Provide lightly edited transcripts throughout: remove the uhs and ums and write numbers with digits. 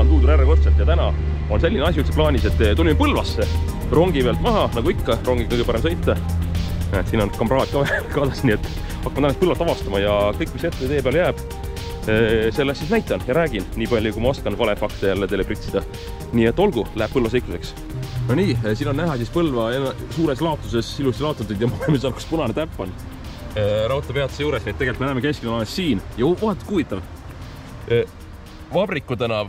olen Tuudur järjekordselt ja täna on selline asi üldse plaanis, et tulime Põlvasse rongi pealt maha, nagu ikka, rongiga kõige parem sõita. Siin on kamraad ka kaasas, nii et hakkame tänast Põlvat avastama ja kõik, mis ette tee peal jääb, sellest siis näitan ja räägin nii palju, kui ma oskan valefakte jälle teile pritsida. Nii et olgu, läheb Põlva seikluseks. No nii, siin on näha siis Põlva suures laotuses ilusti laotutud ja ma oleme seal, kus punane täpp on raudteepeatuse juures, nii et tegelikult me näeme kesklinnas siin ja vaat kuulitav. Vabriku tänav,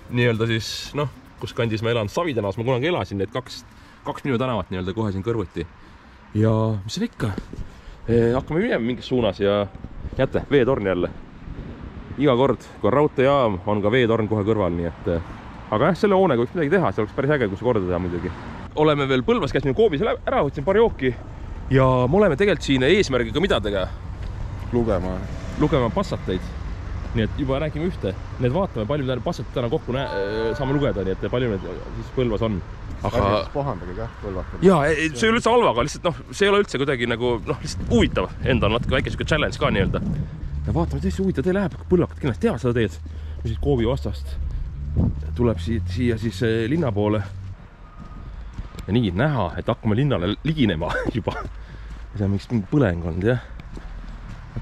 nii-öelda siis, noh, kus kandis ma elan, Savi tänavas ma kunagi elasin, need kaks minu tänavat nii-öelda kohe siin kõrvuti. Ja mis see ikka? Hakkame minema mingis suunas ja jätte, veetorn jälle. Iga kord, kui on raudteejaam, on ka veetorn kohe kõrval, nii et aga jah, selle hoonega võiks midagi teha, see oleks päris äge, kui see korda teha muidugi. Oleme veel Põlvas käisime Koobis ära, võtsin paar jooki ja me oleme tegelikult siin eesmärgiga mida tega? Lugema passateid. Nii et juba räägime ühte. Need vaatame, palju me passateid täna kokku saame lugeda, nii et palju need siis Põlvas on. Aga pahandage ka Põlvat. Jaa, see ei ole üldse halva, aga lihtsalt see ei ole üldse kuidagi nagu lihtsalt huvitav. Enda on natuke väike challenge ka nii-öelda. Ja vaatame, tõesti huvitav tee läheb, Põlvakat kindlasti teha seda teed. Mis siis Koobi vastast tuleb siia siis linna poole. Ja nii näha, et hakkame linnale liginema juba. See on mingi põleng olnud, jah.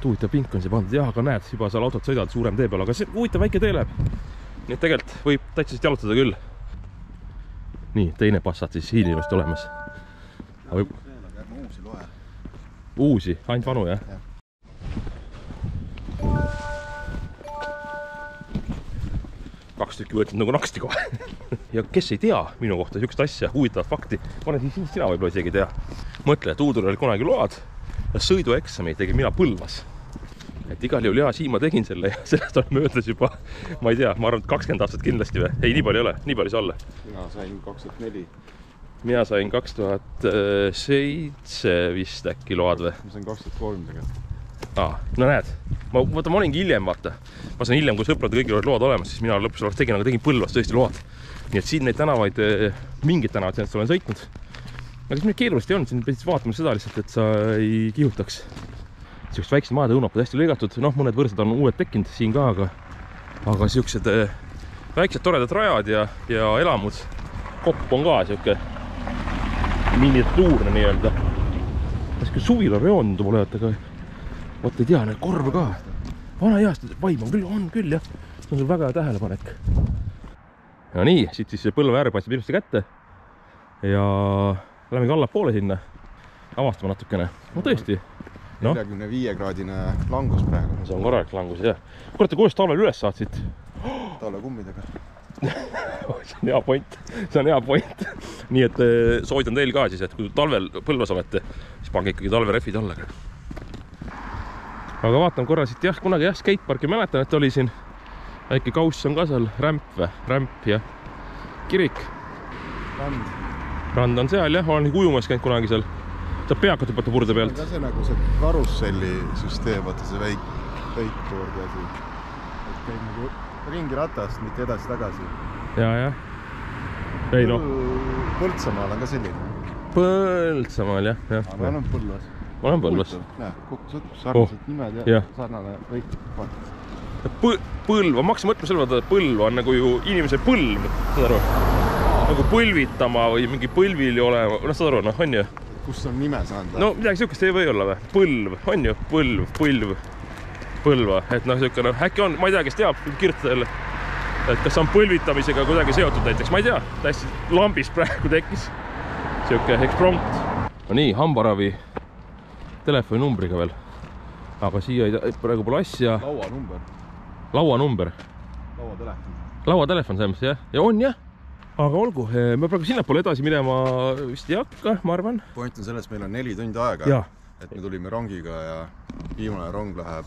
Huvitav pink on see pandud, jah, aga näed, juba seal autod sõidavad suurem tee peal, aga see huvitav väike tee läheb. Nii et tegelikult võib täitsa jalutada küll. Nii, teine passat siis hiilimast olemas. Uusi, ainult vanu, jah? Kaks tükki võetud nagu naksti kohe. Ja kes ei tea minu kohta sihukest asja, huvitavat fakti, ma olen siis sina võib-olla isegi tea. Mõtle, Tuudur oli kunagi load ja sõidueksami tegin mina Põlvas. Et igal juhul jah, siin ma tegin selle ja sellest on möödas juba, ma ei tea, ma arvan, 20 aastat kindlasti või? Ei, nii palju ei ole, nii palju see olla. Mina sain 2004. Mina sain 2007 vist äkki load või? Ma sain 2003 tegelikult. No näed, ma olingi hiljem, vaata. Ma sain hiljem, kui sõprad kõigil olid load olemas, siis mina lõpus tegin, aga tegin Põlvas tõesti load. Nii et siin neid tänavaid, mingid tänavad sellest olen sõitnud. Aga siis midagi keerulist ei olnud, siin pidid vaatama seda lihtsalt, et sa ei kihutaks. Sihukest väiksed maad õunapad hästi lõigatud, noh, mõned võrsad on uued tekkinud siin ka, aga sihukesed väiksed toredad rajad ja elamud. Kopp on ka sihuke miniatuurne nii-öelda. Kas suvil on reoon tundub olevat, aga vot ei tea, need korv ka. Vana heast vaim on küll, jah. See on sul väga tähelepanek. Ja nii, siit siis Põlva äärg paistab ilusti kätte. Ja lähmegi allapoole sinna. Avastama natukene. No tõesti. 45-kraadine langus praegu. See on korralik langus, jah. Kurat, kuidas talvel üles saad siit? Talvekummidega. See on hea point. See on hea point. Nii et soovitan teil ka siis, et kui talvel Põlvas olete, siis pange ikkagi talverefid alla. Aga vaatan korra siit, jah, kunagi jah, skateparki mäletan, et oli siin väike kauss on ka seal, rämp ja kirik. Rand on seal, jah, olen ujumas käinud kunagi seal. Saab peakad hüpata purde pealt. See on nagu see karusselli süsteem, vaata see väiktoord ja siin. Et käib nagu ringiratast, mitte edasi-tagasi. Ja. Ei noh. Põltsamaal on ka selline. Põltsamaal, jah. Aga ma olen Põlvas. Ma olen Põlvas. Näe, kokku sõttus sarnased nimed ja sarnane võit. Põlva, ma hakkasin mõtlema selle, et Põlva on nagu ju inimese põlv, saad aru? Nagu põlvitama või mingi põlvil olema, saad aru, on ju? Kust on nime saanud? No midagi sihukest ei või olla või? Põlv, on ju? Põlva, et sihuke, äkki on, ma ei tea, kes teab, kirjutada jälle, et kas on põlvitamisega kuidagi seotud näiteks, ma ei tea, täiesti lambist praegu tekkis sihuke eksprompt. No nii, hambaravi telefoninumbriga veel, aga siia praegu pole asja. Lauanumber. Lauatelefon selles, jah. Ja on, jah. Aga olgu, me praegu sinnapoole edasi minema vist ei hakka, ma arvan. Point on selles, meil on 4 tundi aega, et me tulime rongiga ja viimane rong läheb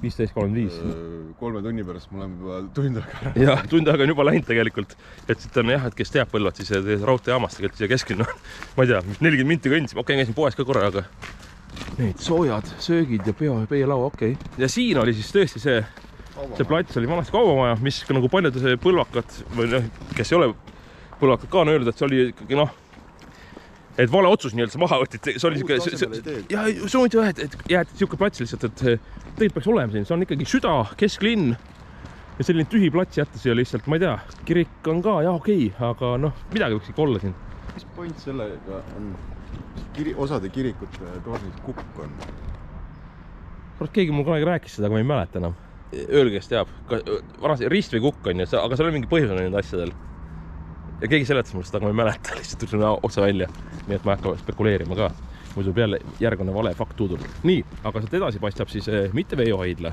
15.35. 3 tunni pärast me oleme juba tund aega ära. Jah, tund aega on juba läinud tegelikult. Et siit on jah, et kes teab Põlvat, siis raudteejaamast tegelikult siia kesklinna. Ma ei tea, 40 minti kõndis. Okei, käisin poes ka korra, aga need soojad, söögid ja peelaua, okei. Ja siin oli siis tõesti see plats oli vanasti kaubamaja, mis nagu paljud põlvakad, või kes ei ole põlvakad ka on öeldud, et see oli ikkagi et vale otsus nii-öelda maha võtid, see oli ja suund jah, et jäeti siuke plats lihtsalt, et tegelikult peaks olema siin, see on ikkagi süda, kesklinn ja selline tühi plats jätta siia lihtsalt, ma ei tea, kirik on ka, jah, okei, aga noh, midagi võiks ikka olla siin. Mis point sellega on? Osade kirikute tornis kukk on? Keegi mul kunagi rääkis seda, aga ma ei mäleta enam. Öelge, kes teab, rist või kukk on ju, aga seal on mingi põhjus on nende asjadel. Ja keegi seletas mul seda, aga ma ei mäleta, lihtsalt tuli otsa välja. Nii et ma ei hakka spekuleerima ka. Muidu jälle järgune vale fakt tuudub. Nii, aga sealt edasi paistab siis mitte veehoidla.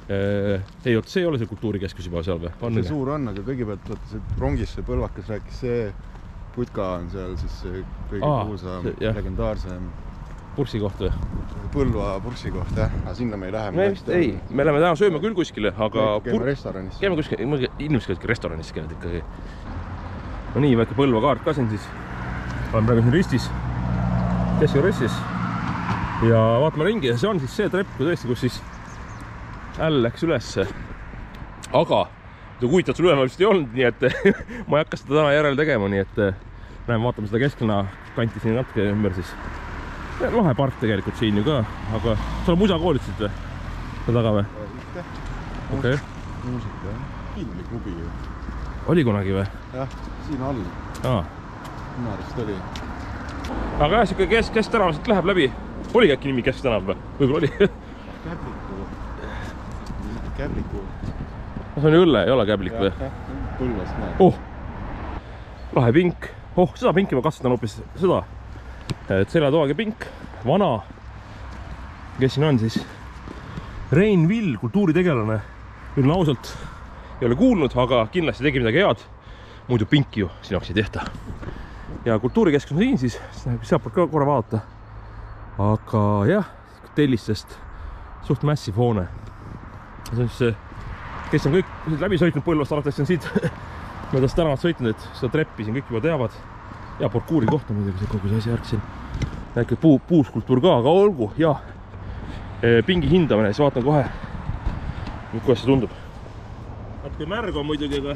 Ei, see ei ole see kultuurikeskus juba seal või? See suur on, aga kõigepealt võtta see rongis see põlvakas rääkis, see putka on seal siis see kõige kuulsam, legendaarsem pursi koht või? Põlva pursi koht, jah. Aga sinna me ei lähe. Ei, me läheme täna sööma küll kuskile, aga... Käime restoranis. Käime kuskile, inimesed käivad restoranis käivad ikkagi. No nii, väike Põlva kaart ka siin siis. Olen praegu siin ristis. Keski ristis. Ja vaatame ringi ja see on siis see trepp, tõesti, kus siis äll läks ülesse. Aga kuitad sul ülemal vist ei olnud, nii et ma ei hakka seda täna järele tegema, nii et näeme, vaatame seda kesklinna kanti siin natuke ümber siis. Lahe park tegelikult siin ju ka, aga sa oled musakoolitsid või? Seda taga või? Okei. Muusika, jah. Kindli klubi ju. Oli kunagi või? Jah, siin all. Minu arust oli. Aga jah, siuke kesktänavast läheb läbi. Oli äkki nimi Kesktänav või? Võib-olla oli. Käbliku. See on õlle, ei ole käblik või? Põlvast näeb. Lahe pink. Seda pinki ma katsetan hoopis seda. Et seljatoagi pink, vana, kes siin on siis? Rein Vill, kultuuritegelane. Ütlen ausalt, ei ole kuulnud, aga kindlasti tegi midagi head. Muidu pinki ju siin jaoks ei tehta. Ja kultuurikeskus on siin siis, sealt poolt ka korra vaadata. Aga jah, tellistest suht massive hoone. See on siis, kes on kõik läbi sõitnud Põlvast, alates on siit möödas tänavat sõitnud, et seda treppi siin kõik juba teavad. Ja parkuuri kohta muidugi see kogu see asi järg siin. Äkki puuskultuur ka, aga olgu, ja pingi hindamine, siis vaatan kohe, kuidas see tundub. Natuke märg on muidugi, aga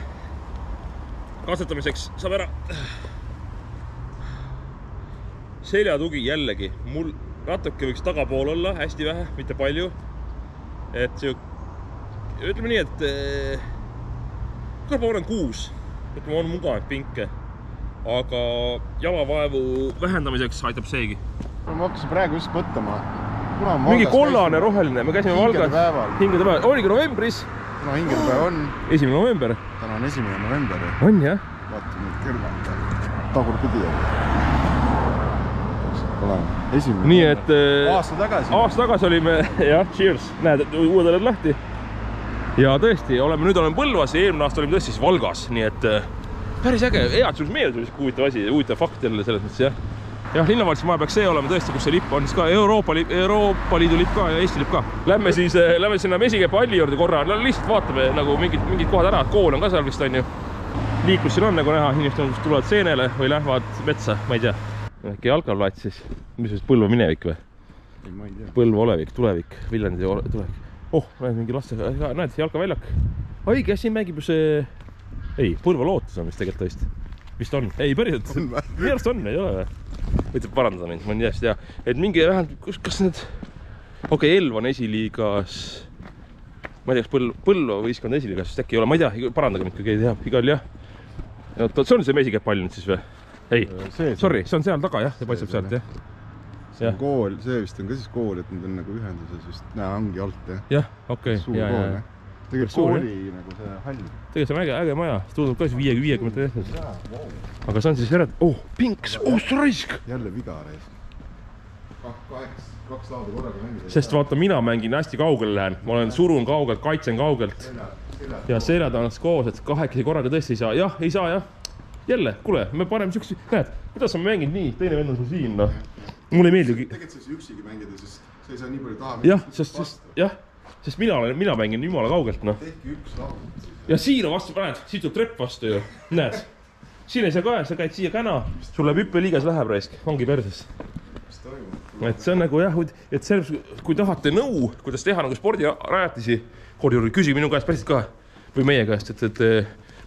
katsetamiseks saab ära. Seljatugi jällegi, mul natuke võiks tagapool olla, hästi vähe, mitte palju. Et see, ütleme nii, et kõrva olen 6, ütleme on mugav pinke. Aga jalavaevu vähendamiseks aitab seegi. Ma hakkasin praegu just mõtlema. Mingi kollane, roheline, me käisime Valgas. Hingede päeval. Oligi novembris. No hingede päev on. 1. november. Täna on 1. november. On jah? Vaata nüüd kõrval. Tagurpidi. Olen 1. Nii et aasta tagasi olime, jah, cheers. Näed, uued oled lahti. Ja tõesti, nüüd oleme Põlvas ja eelmine aasta olime tõesti Valgas, nii et päris äge, hea, et sul meeldib huvitav asi, huvitav fakt jälle selles mõttes, jah. Jah, linnavalitsus maja peaks see olema tõesti, kus see lipp on siis ka Euroopa Liidu lipp ka ja Eesti lipp ka. Lähme sinna Mesikepa halli juurde korra, lihtsalt vaatame nagu mingid kohad ära, kool on ka seal vist on ju. Liiklus siin on nagu näha, inimesed tulevad seenele või lähevad metsa, ma ei tea. Äkki jalkaplaats siis, mis vist Põlva minevik või? Ma ei tea. Põlva olevik, tulevik, Viljandi tulevik. Näed mingi laste, näed jalkaväljak. Ai, kes siin mängib ju see... Ei, Põlva lootus on vist tegelikult tõesti. Vist on. Ei, päriselt. Minu arust on, ei ole või? Võite parandada mind, ma nii hästi tea. Et mingi vähemalt, kas need... Okei, Elv on esiliigas. Ma ei tea, kas Põlva võistkond esiliigas, sest äkki ei ole. Ma ei tea, parandage mind, kui keegi teab. Igal jah. See on see Mesikepa nüüd siis või? Ei, sorry, see on seal taga jah, see paistab sealt jah. See on kool, see vist on ka siis kool, et nad on nagu ühenduses vist. Näe, ongi alt jah. Jah, okei. Suur kool jah. Tegelikult kooli nagu see hall. Tegelikult see on äge maja, see tundub ka 50 tehtud. Aga see on siis järelt... pinks! Raisk! Jälle viga raisk. 2 laadi korraga mängida. Sest vaata, mina mängin hästi kaugele lähen. Ma olen surun kaugelt, kaitsen kaugelt. Ja seljad on koos, et 2 korraga tõesti ei saa. Jah, ei saa jah. Jälle, kuule, me paneme sükse... Näed, kuidas ma mängin nii? Teine vend on sul siin, noh. Mulle ei meeldi... Tegelikult sa üksigi mängida, sest sa ei saa nii palju taha minna. Sest mina mängin jumala kaugelt, noh. Tehki 1 laud. Ja siin on vastu, näed, siit tuleb trepp vastu ju. Näed, siin ei saa ka, sa käid siia käna. Sul läheb hüppeliigas läheb raisk, ongi perses. Mis toimub? Et see on nagu jah, et selles, kui tahate nõu, kuidas teha nagu spordirajatisi, koorijuurde küsi minu käest päriselt ka. Või meie käest, et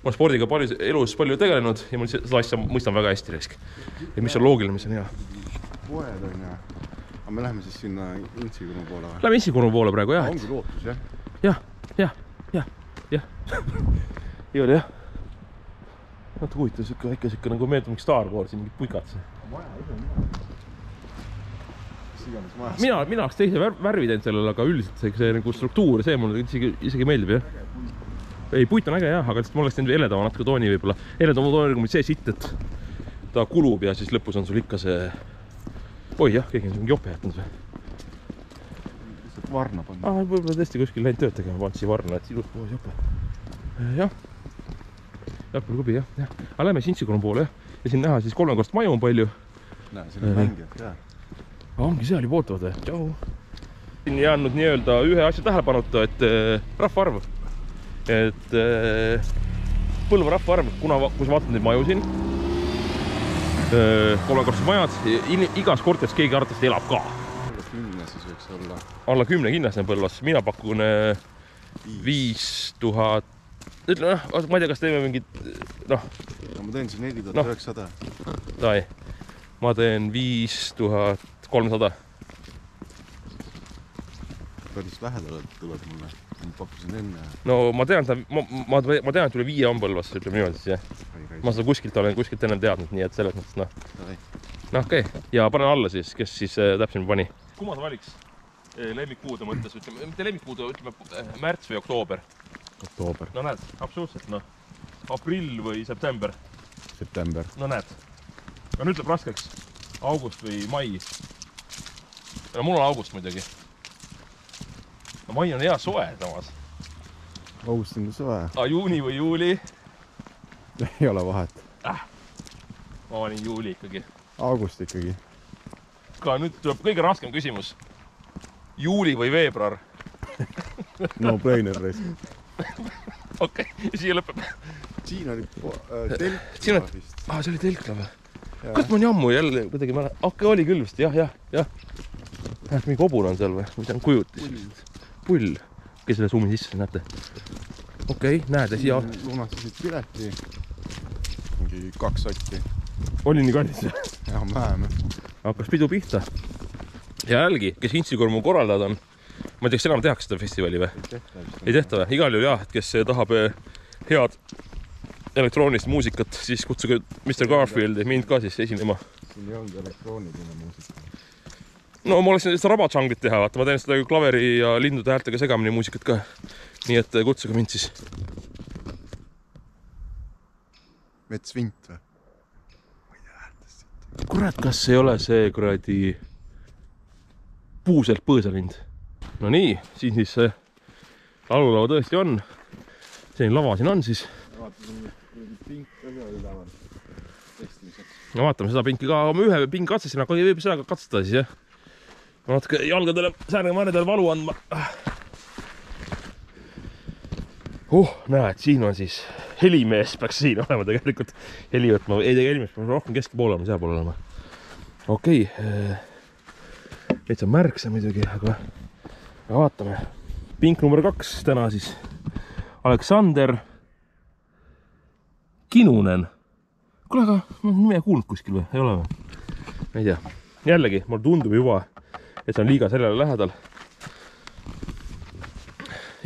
ma olen spordiga elus palju tegelenud ja ma seda asja mõistan väga hästi raisk. Et mis on loogiline, mis on hea. Poed on ja... Aga me läheme siis sinna Intsikuru poole või? Läheme Intsikuru poole praegu, jah. Ongi lootus, jah? Jah. jah. Ei ole jah. Natuke huvitav, väike nagu meeldub mingi Star Warsi, mingid puikad. Maja ise mina. Mina oleks teise värvi teinud sellele, aga üldiselt see nagu struktuur, see mulle isegi meeldib, jah. Ei, puit on äge jah, aga ma oleks teinud eledama natuke tooni võib-olla. Eledama tooni kui see sitt, et ta kulub ja siis lõpus on sul ikka see... Oi jah, keegi on mingi jope jätnud või? Lihtsalt varna panna. Võib-olla tõesti kuskil läinud tööd tegema, pandi siia varna, et ilus poos jope. Jah. Jalgpallikubi, jah. Aga lähme Sintsikonu poole, jah. Ja siin näha siis 3-korst maju on palju. Näe, siin on mängijad ka. Ongi seal juba ootavad, jah. Tšau. Siin ei andnud nii-öelda ühe asja tähelepanuta, et rahvaarv. Et Põlva rahvaarv, kui sa vaatad neid maju siin, 3-kordsed majad, igas korteris keegi arvatavasti elab ka. Alla 10 siis võiks olla. Alla 10 kindlasti on Põlvas. Mina pakun 5000. Ütleme, ma ei tea, kas teeme mingid, noh. Ma teen siin 4900. Tai. Ma teen 5300. Päris lähedal tuleb mulle. Ma pakkusin enne. No ma tean, et üle 5 on Põlvas, ütleme niimoodi siis, jah. Ma seda kuskilt olen ennem teadnud, nii et selles mõttes, noh. No okei. Ja panen alla siis, kes siis täpselt pani. Kumma sa valiks lemmikpuude mõttes, ütleme, mitte lemmikpuude, ütleme märts või oktoober? Oktoober. No näed, absoluutselt, noh. Aprill või september? September. No näed. Ja nüüd ütleb raskeks. August või mai? No mul on august muidugi. No mai on hea soe samas. August on soe. Juuni või juuli? Ei ole vahet. Ma panin juuli ikkagi. August ikkagi. Ka nüüd tuleb kõige raskem küsimus. Juuli või veebruar? No brainer risk. Okei, siia lõpeb. Siin oli telkla vist. See oli telkla või? Kas ma on jammu jälle kuidagi mäle? Okei, oli küll vist, jah. Mingi kobur on seal või? Mis on kujutis? Pull. Kes selle suumi sisse, näete? Okei, näed, siia... Lunastasid pileti. Mingi 2 sotti. Oli nii kallis? Jah, vähem. Hakkas pidu pihta. Ja jälgi, kes Intsikormu korraldajad on. Ma ei tea, kas enam tehakse seda festivali või? Ei tehta või? Igal juhul jah, et kes tahab head elektroonilist muusikat, siis kutsuge Mr. Garfield ja mind ka siis esinema. Siin ei olnud elektrooniline muusika. No ma oleksin seda rabatsanglit teha, vaata, ma teen seda klaveri ja lindude häältega segamini muusikat ka. Nii et kutsuge mind siis. Metsvint või? Ma ei tea häältest. Kurat, kas ei ole see kuradi puuselt põõsalind? No nii, siin siis laululava tõesti on. Selline lava siin on siis. Pink ka üleval testimiseks. No vaatame seda pinki ka, ma ühe pinki katsesin, aga võib seda ka katseda siis, jah. Ma natuke jalgadele, säärnemarjadele valu andma. Näed, siin on siis helimees, peaks siin olema tegelikult. Heli võtma, ei tege helimees, peaks rohkem keskpool olema, seal pool olema. Okei, veits on märksa muidugi, aga vaatame. Pink number 2 täna siis. Aleksander Kinunen. Kuule, aga ma olen nime kuulnud kuskil või? Ei ole või? Ei tea. Jällegi, mulle tundub juba, et see on liiga sellele lähedal.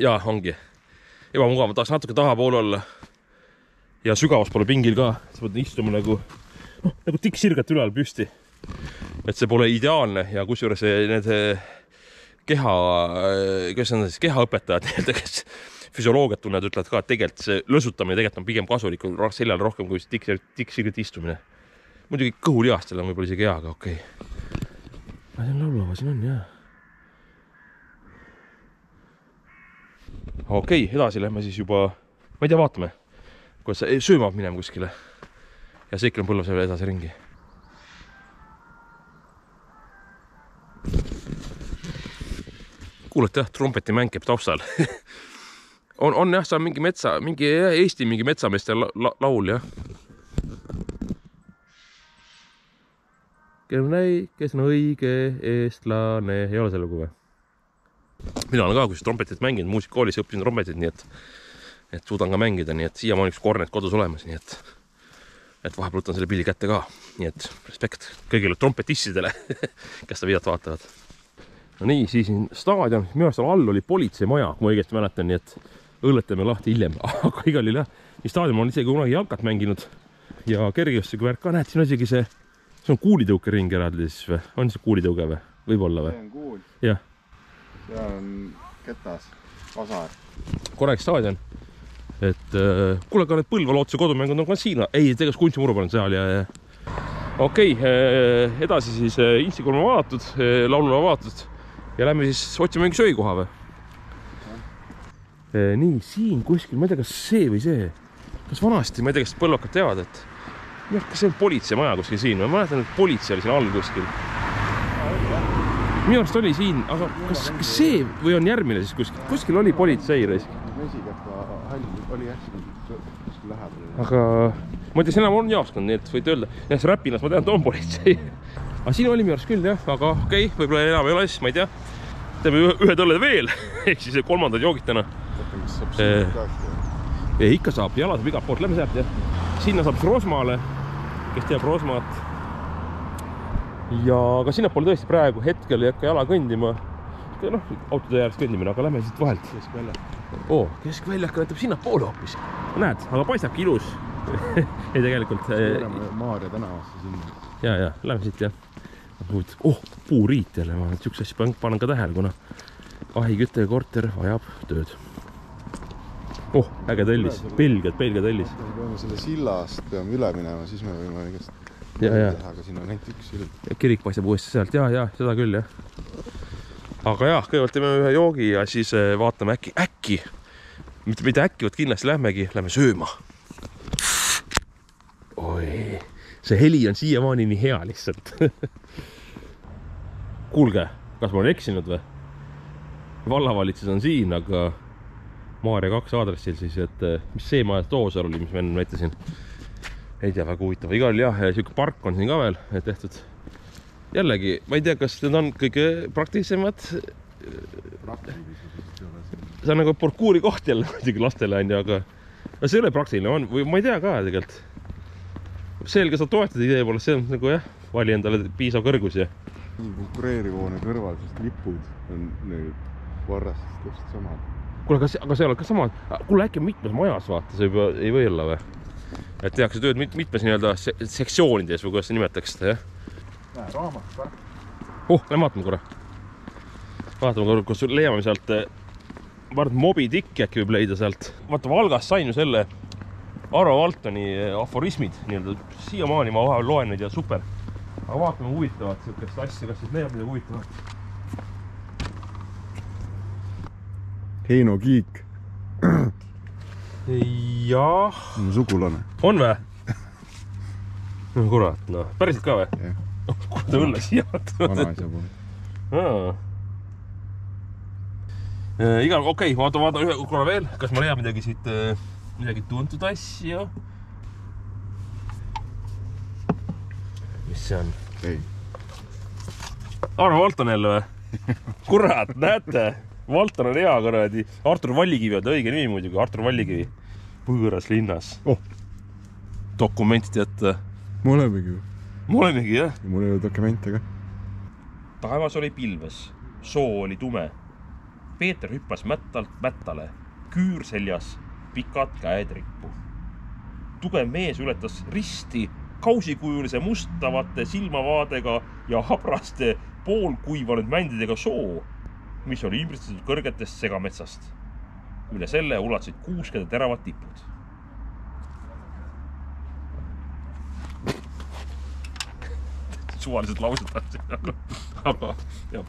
Ja, ongi. Ebamugav, ma tahaks natuke tahapool olla. Ja sügavus pole pingil ka. Sa pead istuma nagu tikksirgat ülal püsti. Et see pole ideaalne ja kusjuures need kehaõpetajad, kes füsioloogiat tunnevad, ütlevad ka, et tegelikult see lõsutamine tegelikult on pigem kasulik seljal rohkem kui tikksirgat istumine. Muidugi kõhulihastel on võib-olla isegi hea, aga okei. Ma siin laulava siin on, jah. Okei, edasi lähme siis juba, ma ei tea, vaatame, kuidas sööma minema kuskile. Ja see ikka on Põlvas edasi ringi. Kuulete jah, trompetimäng käib taustal. on jah, see on mingi Eesti mingi metsameeste laul, jah. Kes on õige eestlane, ei ole see lugu või? Mina olen ka, kui trompetit mänginud, muusikakoolis õppisin trompetit, nii et suudan ka mängida, nii et siia ma on üks kornet kodus olemas, nii et vahepeal võtan selle pilli kätte ka, nii et respekt kõigile trompetissidele, kes seda videot vaatavad. No nii, siis staadion, minu arust all oli politseimaja, kui ma õigesti mäletan, nii et õlletame lahti hiljem, aga igal juhul jah, staadion ma olen isegi kunagi jalkat mänginud ja kergejõustiku värk ka, näed, siin on isegi see on kuulitõukering eraldi siis või? On see kuulitõuge või? Võib-olla või? See on kuul. Jah. Seal on ketas, vasar. Korraks staadion. Et kuule, ka need Põlva Lootuse kodumängud on ka siin. Ei, tegelikult kunstimuru peal on seal ja okei, edasi siis Instagrami vaadatud, laulule vaadatud ja lähme siis otsime mingi söögikoha või? Nii, siin kuskil, ma ei tea, kas see või see. Kas vanasti, ma ei tea, kas põlvakad teavad, et kas see on politseimaja kuskil siin? Ma mäletan, et politsei oli siin all kuskil. Minu arust oli siin, aga kas see või on järgmine siis kuskil? Kuskil oli politsei risk. Mesikäpa hall oli hästi kuskil lähedal. Aga ma ei tea, see enam on jaoskond, nii et võite öelda. Ja see Räpinas ma tean, et on politsei. Aga siin oli minu arust küll jah, aga okei, võib-olla enam ei ole siis, ma ei tea. Teeme ühe tõlled veel, ehk siis kolmandad joogid täna. Ikka saab, jala saab igalt poolt, lähme sealt jah. Sinna saab siis Rosmaale, kes teab Rosmaat. Ja ka sinna poole tõesti praegu hetkel ei hakka jala kõndima. Noh, autode järjest kõndimine, aga lähme siit vahelt. Keskväljak. Keskväljak näitab sinna poole hoopis. Näed, aga paistabki ilus. Ei tegelikult. Maarja tänavasse sinna. Ja, lähme siit jah. Puuriit jälle, ma sihukese asja panen ka tähele, kuna ahikütte korter vajab tööd. Äge tellis, pelged tellis. Me peame selle sillast peame üle minema, siis me võime igast teha, aga siin on ainult üks sild. Kirik paistab uuesti sealt, ja, seda küll jah. Aga jah, kõigepealt teeme ühe joogi ja siis vaatame äkki, mitte äkki, võt kindlasti lähme sööma. Oi, see heli on siiamaani nii hea lihtsalt. Kuulge, kas ma olen eksinud või? Vallavalitsus on siin, aga Maarja 2 aadressil siis, et mis see maja toos oli, mis ma enne näitasin. Ei tea, väga huvitav. Igal jah, siuke park on siin ka veel tehtud. Jällegi, ma ei tea, kas need on kõige praktilisemad. See on nagu parkuuri koht jälle muidugi lastele on ju, aga see ei ole praktiline, on, või ma ei tea ka tegelikult. Selge sa toetad idee poole, see on nagu jah, vali endale piisav kõrgus ja. Konkureerivoone kõrval, sest lipud on nüüd varrastest täpselt samad. Kuule, aga see on ka samad. Kuule, äkki mitmes majas vaata, see ei või olla või? Et tehakse tööd mitmes nii-öelda sektsioonides või kuidas see nimetaks seda, jah? Näe, raamat ka. Lähme vaatame korra. Vaatame korra, kus leiame sealt, ma arvan, Moby Dick äkki võib leida sealt. Vaata, Valgas sain ju selle Arvo Valtoni aforismid, nii-öelda siiamaani ma vahel loen neid ja super. Aga vaatame huvitavat siukest asja, kas siis leiab midagi huvitavat. Heino Kiik. Jah. Sugulane. On või? No kurat, noh. Päriselt ka või? Jah. Kuule ta õlle siia. Vanaisa poole. Okei, vaatan ühe korra veel. Kas ma leiab midagi siit, midagi tuntud asja? Mis see on? Ei. Arvo Valton jälle või? Kurat, näete? Valton on hea kuradi. Artur Vallikivi on õige nimi muidugi, Artur Vallikivi. Põõras linnas. Dokumenti jätta. Me olemegi ju. Me olemegi, jah. Ja mul ei ole dokumente ka. Taevas oli pilves, soo oli tume. Peeter hüppas mättalt mättale, küür seljas, pikad käed rippu. Tugev mees ületas risti, kausikujulise mustavate silmavaadega ja habraste poolkuivanud mändidega soo, mis oli ümbristatud kõrgetest segametsast. Üle selle ulatasid 60 teravad tipud. Suvaliselt laused aga jah.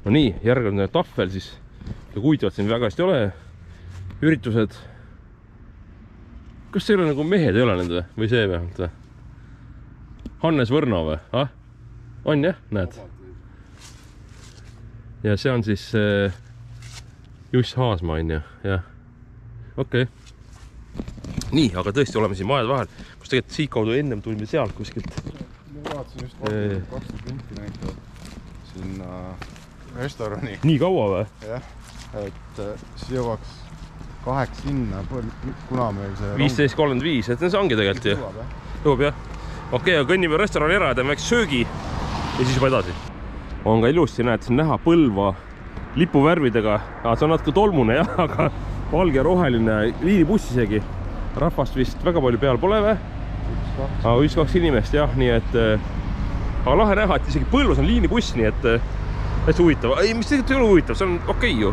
No nii, järgmine tahvel siis. Ja huvitavad siin väga hästi ole. Üritused. Kas see ei ole nagu mehed ei ole nende või see vähemalt või? Hannes Võrno või? On jah, näed? Ja see on siis Juss Haasma on ju, jah. Okei. Nii, aga tõesti oleme siin majad vahel, kus tegelikult siit kaudu ennem tulime sealt kuskilt. Ma vaatasin just 20 minti näitavad sinna restorani. Nii kaua või? Jah, et siis jõuaks 8 sinna, kuna meil see 15.35, et see ongi tegelikult ju. Jõuab jah. Okei, aga kõnnime restorani ära ja teeme väikse söögi ja siis juba edasi. On ka ilusti, näed, siin näha Põlva lipuvärvidega. See on natuke tolmune jah, aga valge ja roheline liinibuss isegi. Rahvast vist väga palju peal pole või? 1-2 inimest jah, nii et aga lahe näha, et isegi Põlvas on liinibuss, nii et hästi huvitav. Ei, mis tegelikult ei ole huvitav, see on okei ju.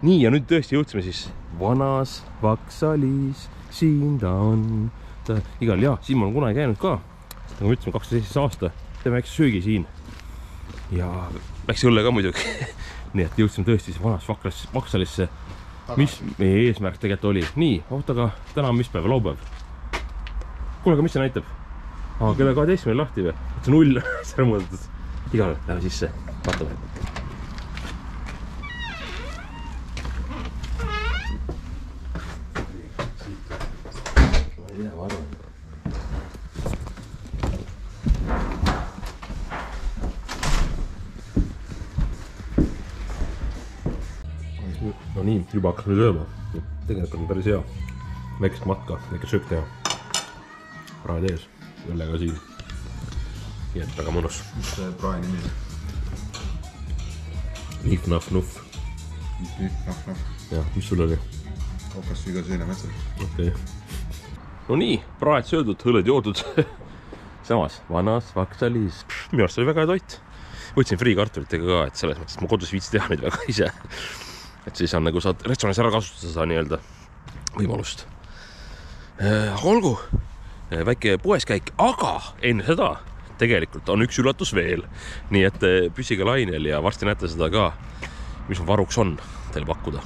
Nii, ja nüüd tõesti jõudsime siis vanas Vaksalis, siin ta on. Igal jah, siin ma olen kunagi käinud ka. Nagu me ütlesime, 2017 aasta. Teeme väikse söögi siin. Ja väikse õlle ka muidugi. Nii et jõudsime tõesti siis vanas Vaksalisse. Mis meie eesmärk tegelikult oli? Nii, aga täna on mis päev? Laupäev. Kuule, aga mis see näitab? Kella 12 lahti või? See 0 see on muudetud. Igal läheme sisse. Vaatame. No nii, juba hakkab nüüd ööma. Tegelikult on päris hea. Väikest matka, väike söök teha. Praed ees, õllega siin. Nii et väga mõnus. Mis see prae nimi on? Nif-naf-nuff. Nif-naf-nuff. Jah, mis sul oli? Hokas iga seina metsal. Okei. No nii, praed söödud, õled joodud. Samas, vanas Vaksalis. Minu arust oli väga hea toit. Võtsin friikartulitega ka, et selles mõttes, et ma kodus viitsi teha nüüd väga ise. Et siis on nagu saad restoranis ära kasutada seda nii-öelda võimalust. Aga olgu, väike poeskäik, aga enne seda tegelikult on üks üllatus veel. Nii et püsige lainel ja varsti näete seda ka, mis varuks on teil pakkuda.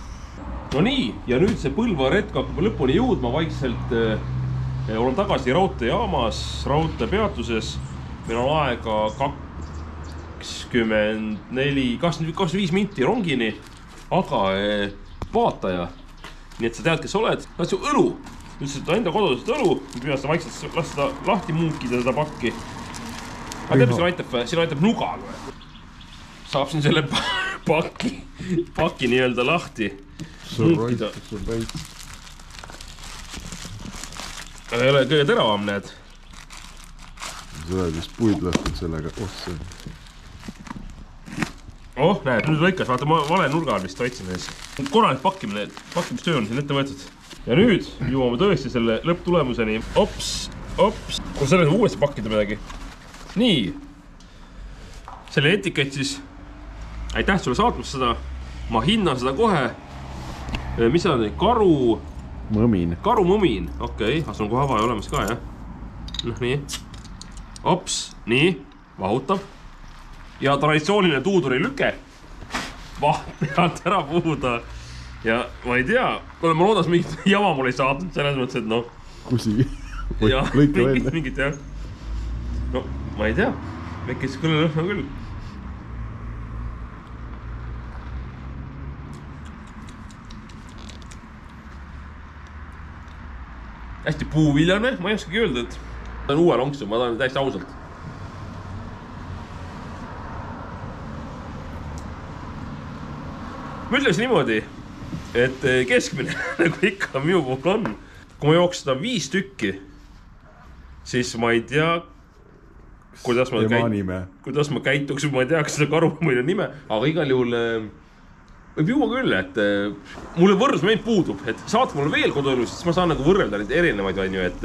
No nii, ja nüüd see Põlva retk hakkab lõpuni jõudma vaikselt. Olen tagasi raudteejaamas, raudteepeatuses. Meil on aega 25 minti rongini. Aga vaataja, nii et sa tead, kes oled, nad su õlu. Ütlesid, et enda kodusest õlu, me püüame seda vaikselt lasta lahti muukida seda pakki. Aga tead, mis siin aitab nugaga. Saab siin selle pakki nii-öelda lahti muukida. Aga ei ole kõige teravam, näed. Sa oled vist puid lõhtud sellega otsa. Näed, nüüd lõikas, vaata ma vale nurga all vist otsime siis. Korralik pakkimistöö on siin ette võetud. Ja nüüd jõuame tõesti selle lõpptulemuseni. Ops. Kui selles on uuesti pakkida midagi. Nii. Selle etikett siis. Aitäh sulle saatmast seda. Ma hinnan seda kohe. Mis see on? Mõmin. Karumõmin. Okei, sul on kohe avaja olemas ka, jah? Nii. Ops. Nii. Vahutab. Ja traditsiooniline tuuduri lüke pealt ära puhuda. Ja ma ei tea, ma loodas mingit jama mul ei saatnud selles mõttes, et noh. Kusi, lõika välja. Mingit jah. No, ma ei tea. Väikest kõlle lõhna küll. Hästi puuviljane, ma ei oskagi öelda, et ta on uue lonksu, ma tahan täiesti ausalt. Ma ütlesin niimoodi, et keskmine, nagu ikka minu puhul on. Kui ma jooks seda 5 tükki, siis ma ei tea, kuidas ma käituks, ma ei tea, kas seda karumõine nime, aga igal juhul võib juua küll, et mulle võrdlusmeid puudub, et saate mulle veel koduelus, siis ma saan nagu võrrelda neid erinevaid, et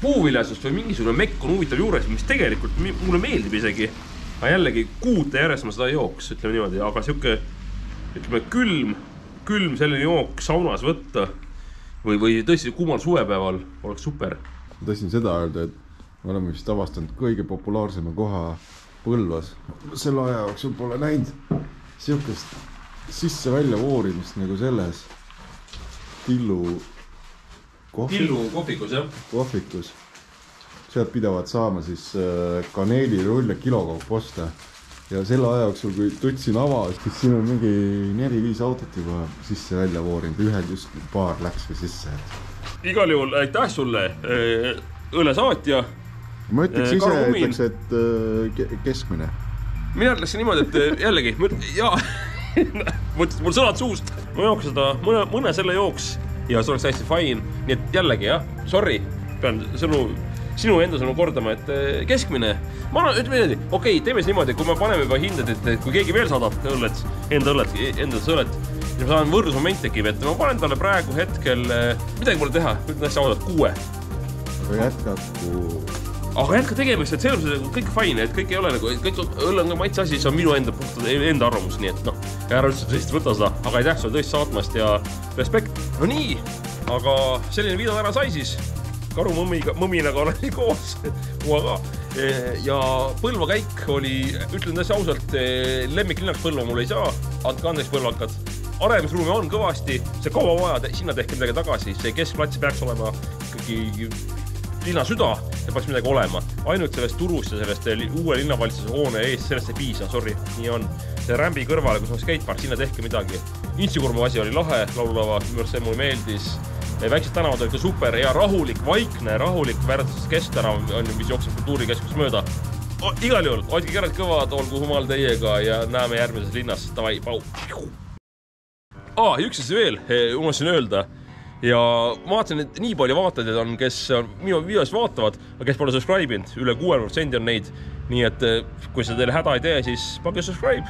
puuviljasust või mingisugune mekk on huvitav juures, mis tegelikult mulle meeldib isegi. Aga jällegi kuute järjest ma seda jooks, ütleme niimoodi, aga siuke ütleme külm selline jook saunas võtta või tõesti kuumal suvepäeval oleks super. Ma tahtsin seda öelda, et me oleme vist avastanud kõige populaarsema koha Põlvas. Selle aja jooksul pole näinud siukest sisse-välja voorimist nagu selles Tillu kohvikus, jah? Kohvikus. Sealt pidavad saama siis kaneelirulle kilokaup osta. Ja selle aja jooksul, kui tutsin avas, siis siin on mingi 4-5 autot juba sisse-välja voorinud. Ühel just paar läks või sisse. Igal juhul aitäh sulle, õlesaatja. Ma ütleks, et keskmine. Mina ütleksin niimoodi, et jällegi, mul sõnad suust. Ma jooks seda mõne selle jooks ja see oleks hästi fine. Nii et jällegi, jah, sorry, pean sõnu sinu enda sõnu kordama, et keskmine. Ma ütleme niimoodi, okei, teeme siis niimoodi, kui me paneme juba hinded, et kui keegi veel saadab enda õllet, siis ma saan võrdlusmoment tekib, et ma panen talle praegu hetkel, midagi pole teha, ütlen hästi ausalt, 6. Aga jätka tegemist, et selles on kõik fine, et kõik ei ole nagu, kõik õlle on maitse asi, see on minu enda arvamus, nii et noh, ära üldse tõesti võta seda, aga ei tähtsa tõesti saatmast ja respekt. No nii, aga selline video täna sai siis, karu mõminaga olen koos, ka. Ja Põlva käik oli, ütlen tõesti ausalt, lemmiklinnaks Põlva mul ei saa, andke andeks põlvakad. Aremisruumi on kõvasti, see kaua vaja, sinna tehke midagi tagasi, see keskplats peaks olema ikkagi linna süda ja peaks midagi olema. Ainult sellest turust ja sellest uue linnavalitsuse hoone eest, sellest ei piisa, sorry, nii on. See rämbi kõrvale, kus on skatepark, sinna tehke midagi. Intsikurmu asi oli lahe, laululava, see mulle meeldis. Väiksed tänavad olid ka super, hea rahulik, vaikne, rahulik väärtusest kesktanav on, mis jookseb kultuurikeskus mööda. Igal juhul, hoidke kerad kõvad, olgu jumal teiega ja näeme järgmises linnas. Tavai, pau. Üks asi veel, unustasin öelda. Ja ma vaatasin, et nii palju vaatajaid on, kes minu videos vaatavad, aga kes pole subscribe'inud, üle 6% on neid. Nii et kui see teile häda ei tee, siis pange subscribe.